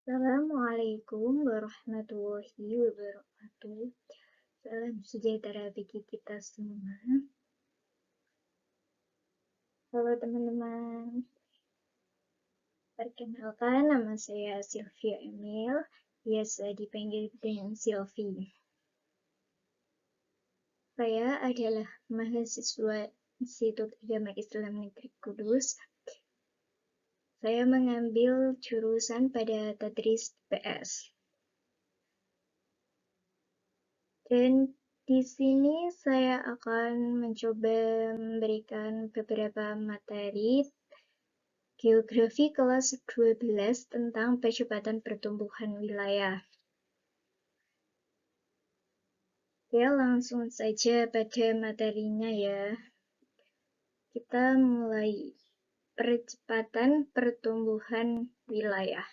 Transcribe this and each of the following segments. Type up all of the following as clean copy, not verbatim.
Assalamualaikum warahmatullahi wabarakatuh. Salam sejahtera bagi kita semua. Halo teman-teman. Perkenalkan, nama saya Sylvia Emil, biasa dipanggil dengan Sylvie. Saya adalah mahasiswa Institut Agama Islam Negeri Kudus. Saya mengambil jurusan pada Tadris PS. Dan di sini saya akan mencoba memberikan beberapa materi Geografi kelas 12 tentang percepatan pertumbuhan wilayah. Ya, langsung saja pada materinya ya. Kita mulai percepatan pertumbuhan wilayah.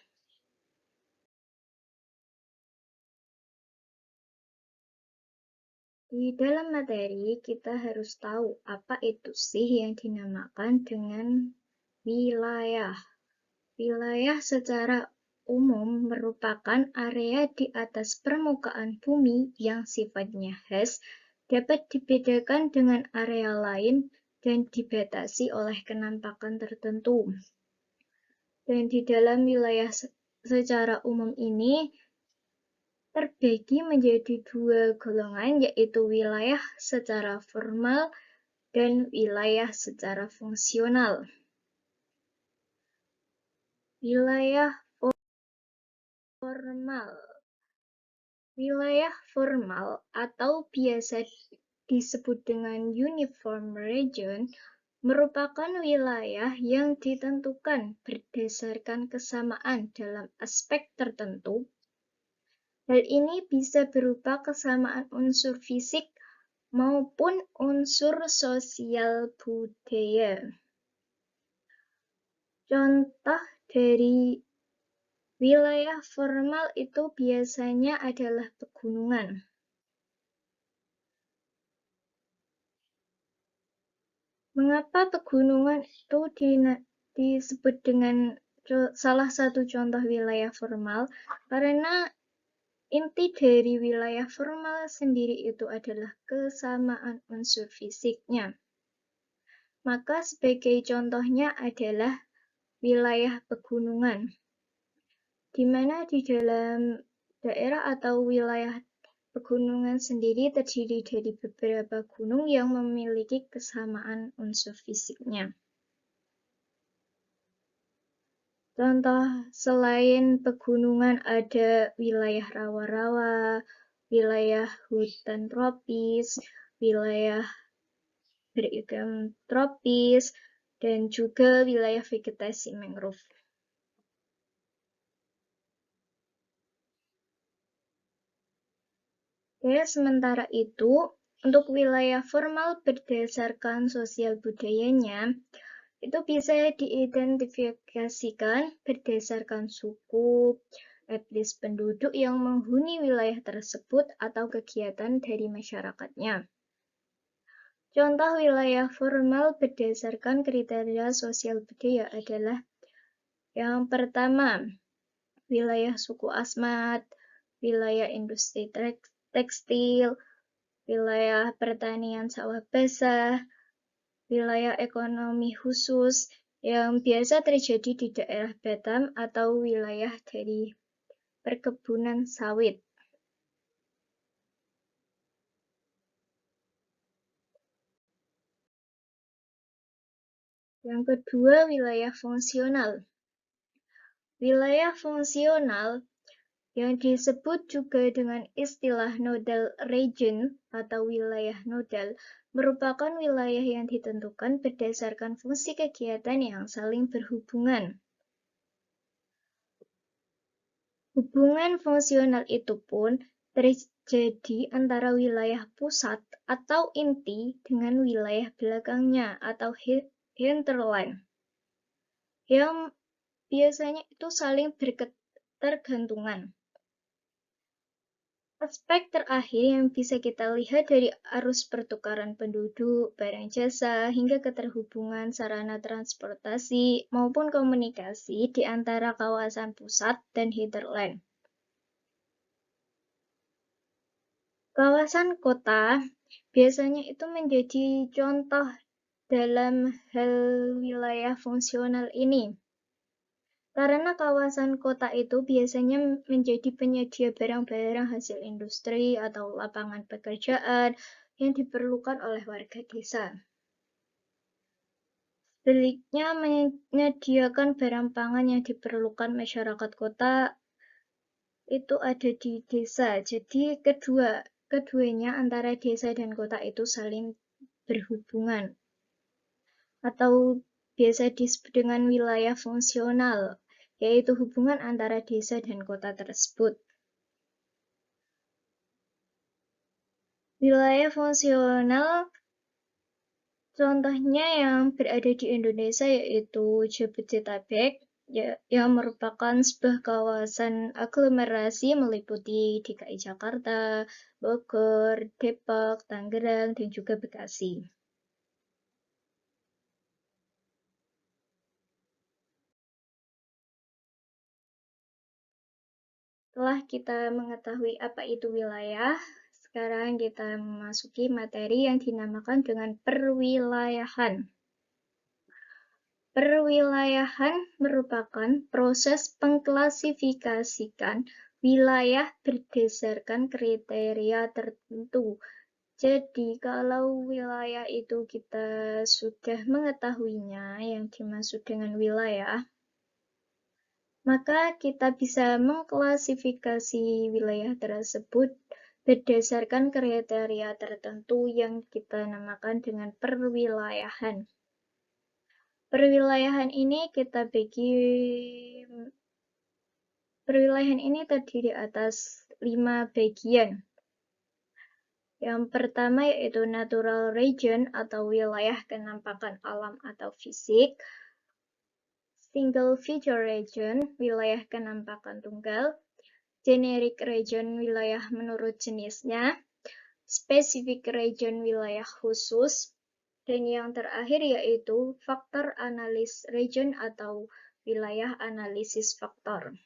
Di dalam materi, kita harus tahu apa itu sih yang dinamakan dengan wilayah. Wilayah secara umum merupakan area di atas permukaan bumi yang sifatnya khas, dapat dibedakan dengan area lain, dan dibatasi oleh kenampakan tertentu. Dan di dalam wilayah secara umum ini terbagi menjadi dua golongan, yaitu wilayah secara formal dan wilayah secara fungsional. Wilayah formal. Wilayah formal atau biasa disebut dengan uniform region merupakan wilayah yang ditentukan berdasarkan kesamaan dalam aspek tertentu. Hal ini bisa berupa kesamaan unsur fisik maupun unsur sosial budaya. Contoh dari wilayah formal itu biasanya adalah pegunungan. Mengapa pegunungan itu disebut dengan salah satu contoh wilayah formal? Karena inti dari wilayah formal sendiri itu adalah kesamaan unsur fisiknya. Maka sebagai contohnya adalah wilayah pegunungan, di mana di dalam daerah atau wilayah pegunungan sendiri terdiri dari beberapa gunung yang memiliki kesamaan unsur fisiknya. Contoh selain pegunungan ada wilayah rawa-rawa, wilayah hutan tropis, wilayah beriklim tropis, dan juga wilayah vegetasi mangrove. Ya, sementara itu, untuk wilayah formal berdasarkan sosial budayanya, itu bisa diidentifikasikan berdasarkan suku, etnis penduduk yang menghuni wilayah tersebut atau kegiatan dari masyarakatnya. Contoh wilayah formal berdasarkan kriteria sosial budaya adalah yang pertama, wilayah suku Asmat, wilayah industri tekstil, wilayah pertanian sawah basah, wilayah ekonomi khusus yang biasa terjadi di daerah Batam atau wilayah dari perkebunan sawit. Yang kedua, wilayah fungsional. Wilayah fungsional yang disebut juga dengan istilah nodal region atau wilayah nodal merupakan wilayah yang ditentukan berdasarkan fungsi kegiatan yang saling berhubungan. Hubungan fungsional itu pun terjadi antara wilayah pusat atau inti dengan wilayah belakangnya atau hinterland, yang biasanya itu saling berketergantungan. Aspek terakhir yang bisa kita lihat dari arus pertukaran penduduk, barang jasa, hingga keterhubungan sarana transportasi maupun komunikasi di antara kawasan pusat dan hinterland. Kawasan kota biasanya itu menjadi contoh dalam hal wilayah fungsional ini. Karena kawasan kota itu biasanya menjadi penyedia barang-barang hasil industri atau lapangan pekerjaan yang diperlukan oleh warga desa. Sebaliknya, menyediakan barang pangan yang diperlukan masyarakat kota itu ada di desa. Jadi keduanya antara desa dan kota itu saling berhubungan atau biasa disebut dengan wilayah fungsional, yaitu hubungan antara desa dan kota tersebut. Wilayah fungsional contohnya yang berada di Indonesia yaitu Jabodetabek, yang merupakan sebuah kawasan aglomerasi meliputi DKI Jakarta, Bogor, Depok, Tangerang, dan juga Bekasi. Setelah kita mengetahui apa itu wilayah, sekarang kita memasuki materi yang dinamakan dengan perwilayahan. Perwilayahan merupakan proses pengklasifikasikan wilayah berdasarkan kriteria tertentu. Jadi, kalau wilayah itu kita sudah mengetahuinya, yang dimaksud dengan wilayah, maka kita bisa mengklasifikasi wilayah tersebut berdasarkan kriteria tertentu yang kita namakan dengan perwilayahan. Perwilayahan ini terdiri atas 5 bagian. Yang pertama yaitu natural region atau wilayah kenampakan alam atau fisik. Single feature region, wilayah kenampakan tunggal. Generic region, wilayah menurut jenisnya. Specific region, wilayah khusus. Dan yang terakhir yaitu faktor analis region atau wilayah analisis faktor.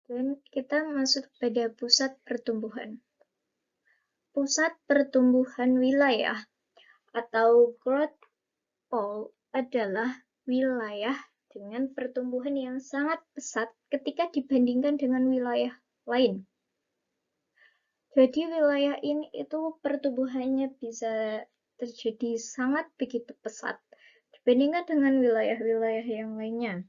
Dan kita masuk pada pusat pertumbuhan. Pusat pertumbuhan wilayah atau growth pole adalah wilayah dengan pertumbuhan yang sangat pesat ketika dibandingkan dengan wilayah lain. Jadi wilayah ini itu pertumbuhannya bisa terjadi sangat begitu pesat dibandingkan dengan wilayah-wilayah yang lainnya.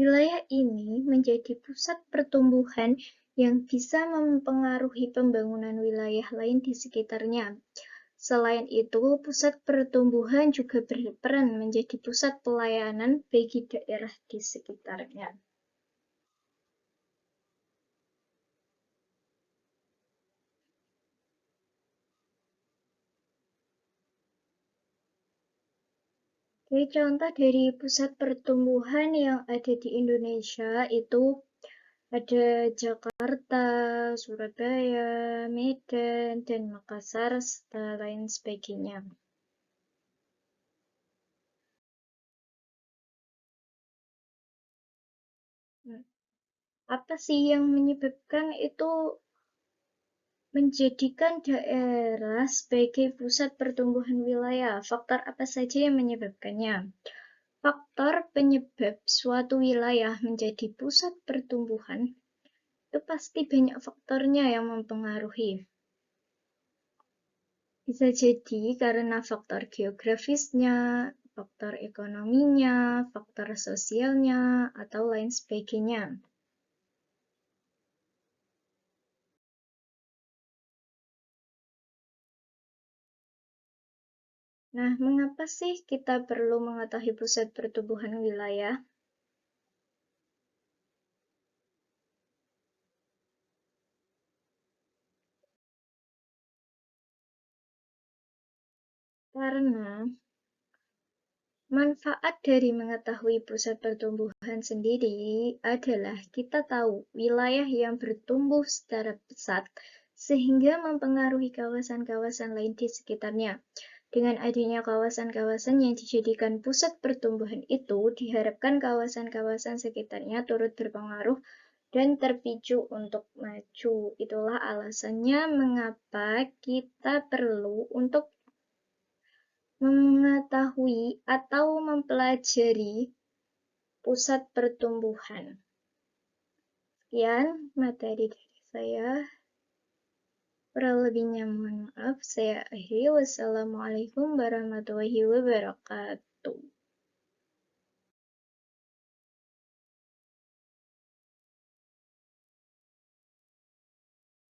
Wilayah ini menjadi pusat pertumbuhan yang bisa mempengaruhi pembangunan wilayah lain di sekitarnya. Selain itu, pusat pertumbuhan juga berperan menjadi pusat pelayanan bagi daerah di sekitarnya. Oke, contoh dari pusat pertumbuhan yang ada di Indonesia itu ada Jakarta, Surabaya, Medan, dan Makassar, serta lain sebagainya. Apa sih yang menyebabkan itu menjadikan daerah sebagai pusat pertumbuhan wilayah? Faktor apa saja yang menyebabkannya? Faktor penyebab suatu wilayah menjadi pusat pertumbuhan itu pasti banyak faktornya yang mempengaruhi. Bisa jadi karena faktor geografisnya, faktor ekonominya, faktor sosialnya, atau lain sebagainya. Nah, mengapa sih kita perlu mengetahui pusat pertumbuhan wilayah? Karena manfaat dari mengetahui pusat pertumbuhan sendiri adalah kita tahu wilayah yang bertumbuh secara pesat sehingga mempengaruhi kawasan-kawasan lain di sekitarnya. Dengan adanya kawasan-kawasan yang dijadikan pusat pertumbuhan itu, diharapkan kawasan-kawasan sekitarnya turut berpengaruh dan terpicu untuk maju. Itulah alasannya mengapa kita perlu untuk mengetahui atau mempelajari pusat pertumbuhan. Sekian materi dari saya. Kurang lebihnya mohon maaf. Saya akhiri. Wassalamualaikum warahmatullahi wabarakatuh.